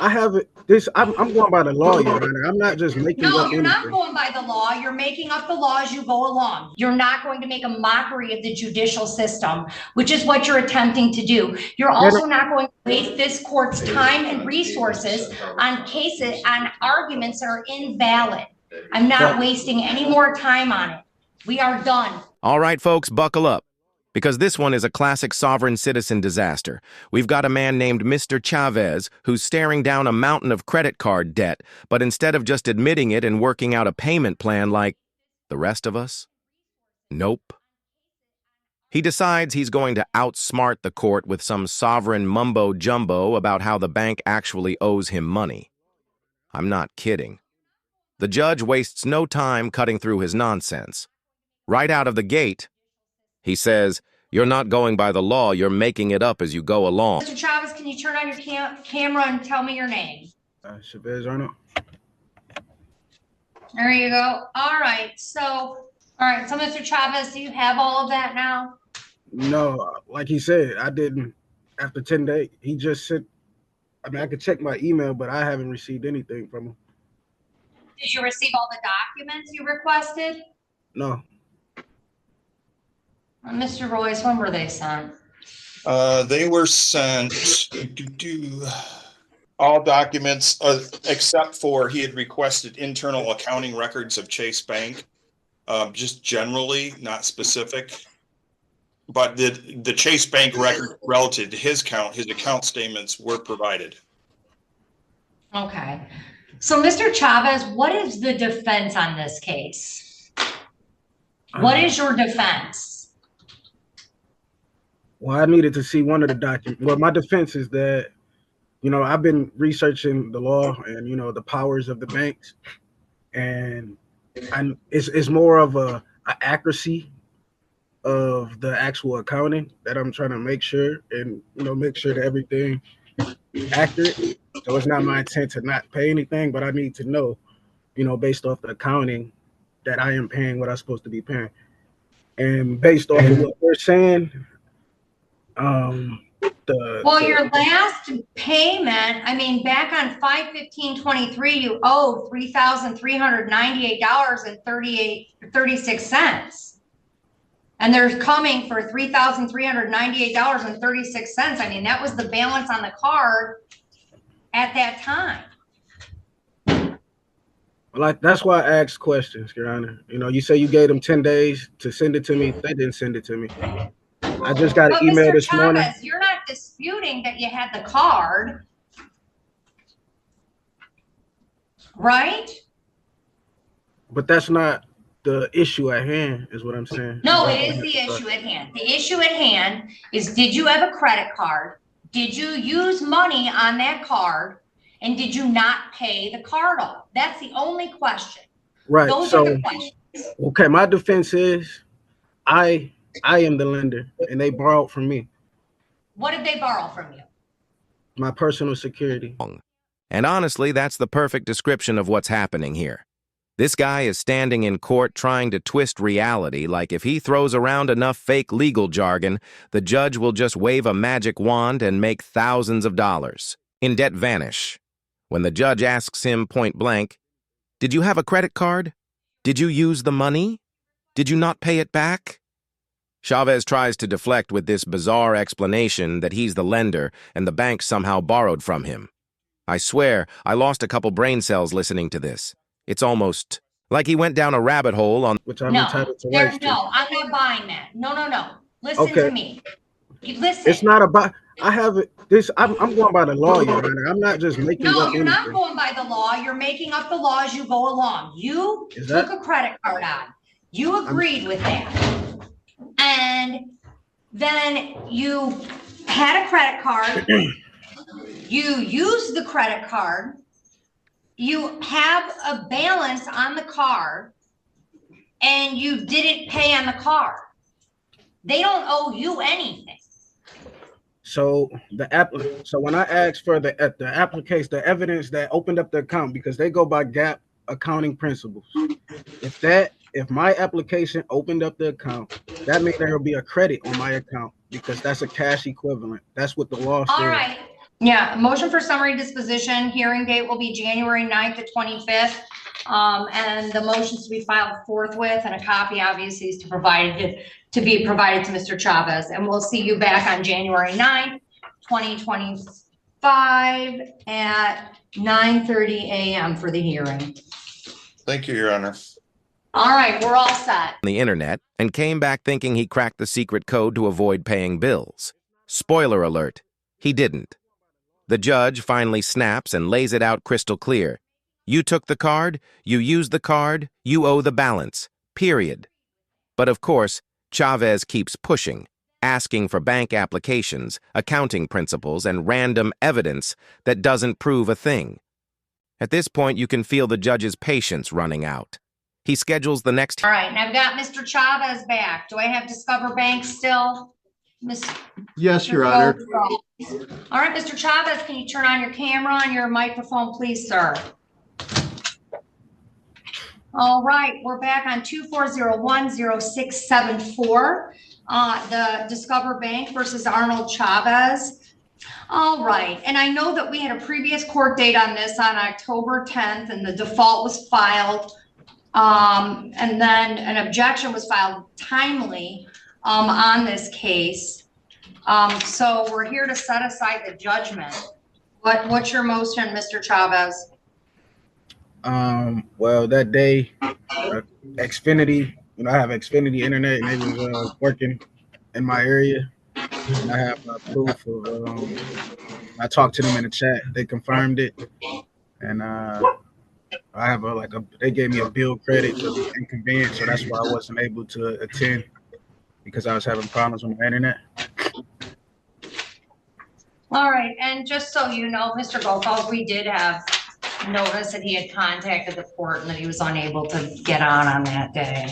I have it. This I'm going by the law, Your Honor. I'm not just making No, up you're not anything. going by the law. You're making up the law as you go along. You're not going to make a mockery of the judicial system, which is what you're attempting to do. You're Then also not going to waste this court's time and resources on cases, on arguments that are invalid. I'm not but wasting any more time on it. We are done. All right, folks, buckle up. Because this one is a classic sovereign citizen disaster. We've got a man named Mr. Chavez who's staring down a mountain of credit card debt, but instead of just admitting it and working out a payment plan like the rest of us, nope. He decides he's going to outsmart the court with some sovereign mumbo-jumbo about how the bank actually owes him money. I'm not kidding. The judge wastes no time cutting through his nonsense. Right out of the gate, he says, "You're not going by the law, you're making it up as you go along." Mr. Chavez, can you turn on your camera and tell me your name? Chavez Arnold. There you go. All right. So Mr. Chavez, do you have all of that now? No, like he said, I didn't. After 10 days, he just sent. I mean, I could check my email, but I haven't received anything from him. Did you receive all the documents you requested? No. Mr. Royce, when were they sent? They were sent all documents except for he had requested internal accounting records of Chase Bank, just generally, not specific. But the Chase Bank record relative to his account statements were provided. Okay. So, Mr. Chavez, what is the defense on this case? What is your defense? Well, I needed to see one of the documents. Well, my defense is that, I've been researching the law and, the powers of the banks. And it's more of a accuracy of the actual accounting that I'm trying to make sure and, make sure that everything is accurate. So it's not my intent to not pay anything, but I need to know, based off the accounting that I am paying what I'm supposed to be paying. And based off of what they're saying, your last payment, back on 5/15/23, you owe $3,398.36. And they're coming for $3,398.36. That was the balance on the card at that time. Like, that's why I asked questions, Your Honor. You say you gave them 10 days to send it to me. They didn't send it to me. I just got an email this morning. You're not disputing that you had the card, right? But that's not the issue at hand, is what I'm saying. No, it is the issue at hand. The issue at hand is, did you have a credit card? Did you use money on that card? And did you not pay the card off? That's the only question. Right. Those are the questions. Okay, my defense is I am the lender and they borrowed from me. What did they borrow from you? My personal security. And honestly, that's the perfect description of what's happening here. This guy is standing in court trying to twist reality, like if he throws around enough fake legal jargon, the judge will just wave a magic wand and make thousands of dollars. In debt vanish. When the judge asks him point blank, "Did you have a credit card? Did you use the money? Did you not pay it back?" Chavez tries to deflect with this bizarre explanation that he's the lender and the bank somehow borrowed from him. I swear, I lost a couple brain cells listening to this. It's almost like he went down a rabbit hole on... Which I'm entitled to. No, I'm not buying that. No. Listen to me. Listen. It's not about... I have it. I'm going by the law, Your Honor. I'm not just making up anything. No, you're not going by the law. You're making up the law as you go along. You took a credit card on. You agreed with that. And then you had a credit card. You used the credit card. You have a balance on the card. And you didn't pay on the card. They don't owe you anything. So when I asked for the application, the evidence that opened up the account, because they go by GAAP accounting principles. If my application opened up the account, that means there will be a credit on my account because that's a cash equivalent. That's what the law says. All right. Yeah, motion for summary disposition. Hearing date will be January 9th to 25th. And the motions to be filed forthwith, and a copy obviously is to be provided to Mr. Chavez. And we'll see you back on January 9th, 2025 at 9:30 a.m. for the hearing. Thank you, Your Honor. All right, we're all set. On the internet and came back thinking he cracked the secret code to avoid paying bills. Spoiler alert, he didn't. The judge finally snaps and lays it out crystal clear. You took the card, you used the card, you owe the balance, period. But of course, Chavez keeps pushing, asking for bank applications, accounting principles, and random evidence that doesn't prove a thing. At this point, you can feel the judge's patience running out. He schedules the next... All right, and I've got Mr. Chavez back. Do I have Discover Bank still? Yes, Your Honor. All right, Mr. Chavez, can you turn on your camera and your microphone, please, sir? All right, we're back on 24010674, the Discover Bank versus Arnold Chavez. All right, and I know that we had a previous court date on this on October 10th, and the default was filed, and then an objection was filed timely on this case. So we're here to set aside the judgment. What's your motion, Mr. Chavez? Well, that day, Xfinity, I have Xfinity internet, and they was working in my area. And I have proof of, I talked to them in the chat. They confirmed it. And I have they gave me a bill credit for inconvenience, so that's why I wasn't able to attend, because I was having problems with my internet. All right, and just so you know, Mr. Gopal, we did have notice that he had contacted the court and that he was unable to get on that day.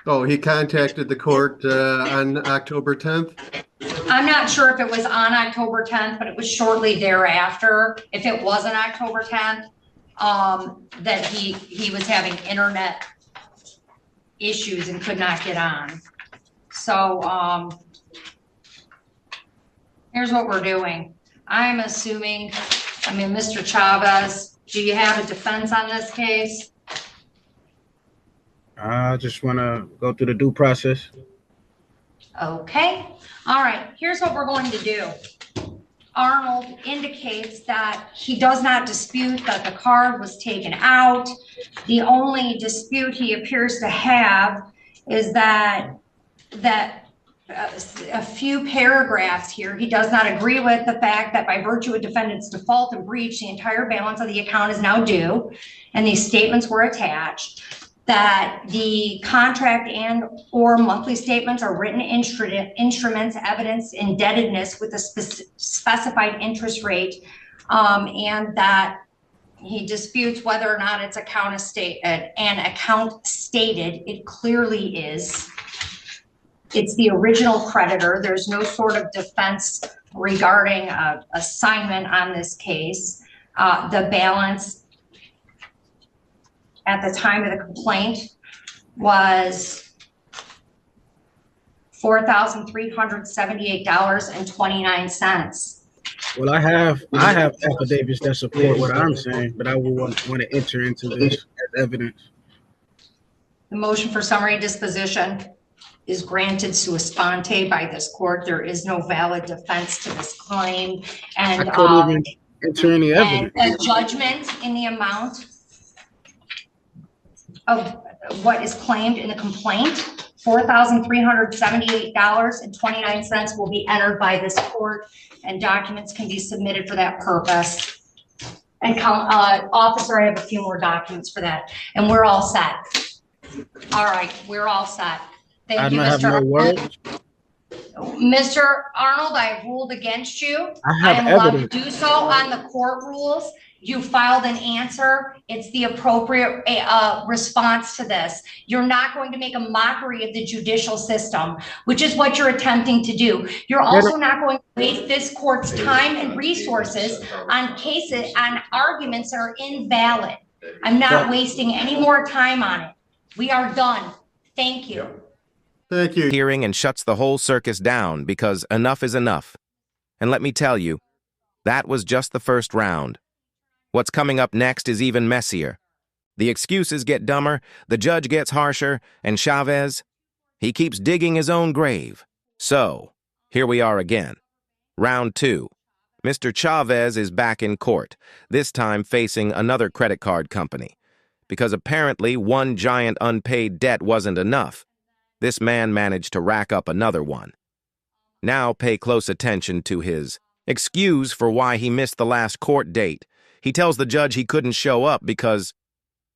Oh, he contacted the court on October 10th? I'm not sure if it was on October 10th, but it was shortly thereafter. If it wasn't October 10th, that he was having internet issues and could not get on. So here's what we're doing. I'm assuming, Mr. Chavez, do you have a defense on this case? I just want to go through the due process. Okay. All right. Here's what we're going to do. Arnold indicates that he does not dispute that the card was taken out. The only dispute he appears to have is that a few paragraphs here, he does not agree with the fact that by virtue of defendant's default and breach, the entire balance of the account is now due, and these statements were attached, that the contract and or monthly statements are written instruments, evidence indebtedness with a specified interest rate, and that he disputes whether or not it's an account stated. It clearly is. It's the original creditor. There's no sort of defense regarding assignment on this case. The balance at the time of the complaint was $4,378.29. Well, I have affidavits that support what I'm saying, but I will want to enter into this as evidence. The motion for summary disposition is granted sua sponte by this court. There is no valid defense to this claim, and I couldn't even enter any evidence. And a judgment in the amount of what is claimed in the complaint, $4,378.29, will be entered by this court, and documents can be submitted for that purpose. And officer, I have a few more documents for that, and we're all set. All right, we're all set. Thank you, Mr. Arnold. Mr. Arnold, I have ruled against you. I am allowed to do so on the court rules. You filed an answer. It's the appropriate response to this. You're not going to make a mockery of the judicial system, which is what you're attempting to do. You're also not going to waste this court's time and resources on cases, on arguments that are invalid. I'm not wasting any more time on it. We are done. Thank you. Thank you. Hearing and shuts the whole circus down because enough is enough. And let me tell you, That was just the first round. What's coming up next is even messier. The excuses get dumber, the judge gets harsher, and Chavez, he keeps digging his own grave. So, here we are again. Round 2. Mr. Chavez is back in court, this time facing another credit card company. Because apparently one giant unpaid debt wasn't enough, this man managed to rack up another one. Now pay close attention to his excuse for why he missed the last court date. He tells the judge he couldn't show up because,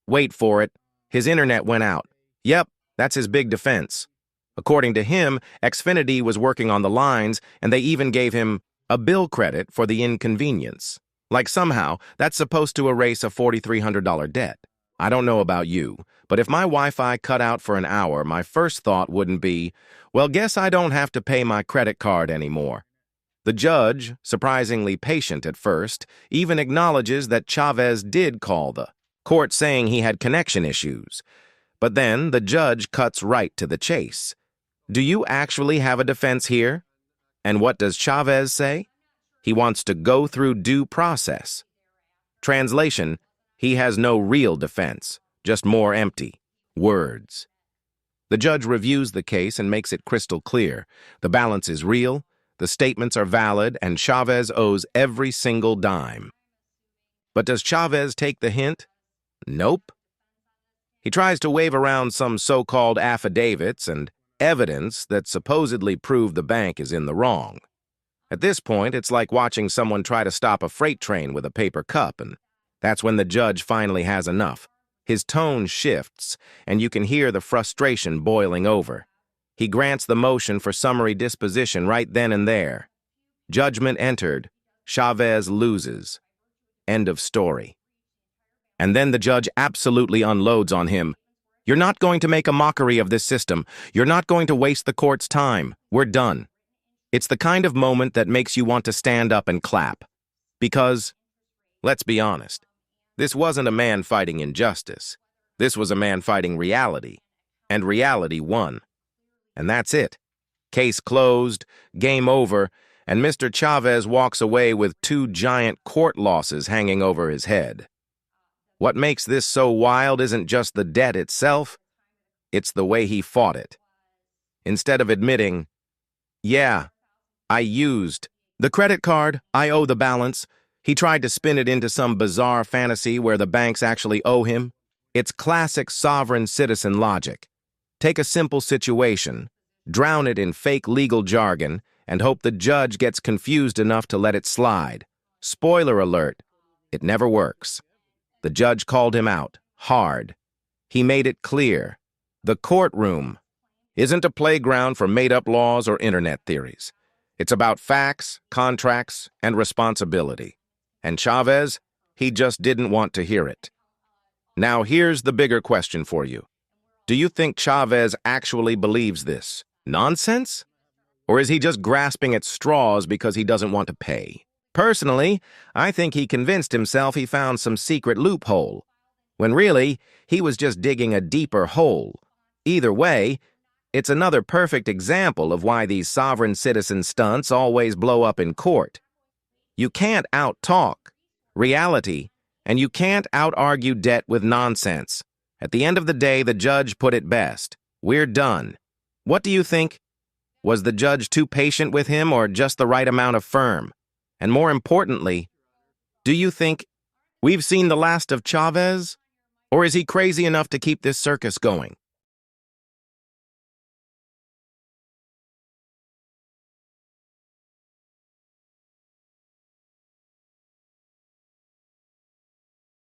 wait for it, his internet went out. Yep, that's his big defense. According to him, Xfinity was working on the lines, and they even gave him a bill credit for the inconvenience. Like somehow, that's supposed to erase a $4,300 debt. I don't know about you, but if my Wi-Fi cut out for an hour, my first thought wouldn't be, well, guess I don't have to pay my credit card anymore. The judge, surprisingly patient at first, even acknowledges that Chavez did call the court saying he had connection issues. But then the judge cuts right to the chase. Do you actually have a defense here? And what does Chavez say? He wants to go through due process. Translation, he has no real defense, just more empty words. The judge reviews the case and makes it crystal clear. The balance is real, the statements are valid, and Chavez owes every single dime. But does Chavez take the hint? Nope. He tries to wave around some so-called affidavits and evidence that supposedly prove the bank is in the wrong. At this point, it's like watching someone try to stop a freight train with a paper cup, and that's when the judge finally has enough. His tone shifts, and you can hear the frustration boiling over. He grants the motion for summary disposition right then and there. Judgment entered. Chavez loses. End of story. And then the judge absolutely unloads on him. You're not going to make a mockery of this system. You're not going to waste the court's time. We're done. It's the kind of moment that makes you want to stand up and clap. Because, let's be honest, this wasn't a man fighting injustice. This was a man fighting reality. And reality won. And that's it. Case closed, game over, and Mr. Chavez walks away with 2 giant court losses hanging over his head. What makes this so wild isn't just the debt itself, it's the way he fought it. Instead of admitting, yeah, I used the credit card, I owe the balance, he tried to spin it into some bizarre fantasy where the banks actually owe him. It's classic sovereign citizen logic. Take a simple situation, drown it in fake legal jargon, and hope the judge gets confused enough to let it slide. Spoiler alert, it never works. The judge called him out, hard. He made it clear. The courtroom isn't a playground for made-up laws or internet theories. It's about facts, contracts, and responsibility. And Chavez, he just didn't want to hear it. Now here's the bigger question for you. Do you think Chavez actually believes this nonsense? Or is he just grasping at straws because he doesn't want to pay? Personally, I think he convinced himself he found some secret loophole, when really, he was just digging a deeper hole. Either way, it's another perfect example of why these sovereign citizen stunts always blow up in court. You can't out-talk reality, and you can't out-argue debt with nonsense. At the end of the day, the judge put it best. We're done. What do you think? Was the judge too patient with him or just the right amount of firm? And more importantly, do you think we've seen the last of Chavez? Or is he crazy enough to keep this circus going?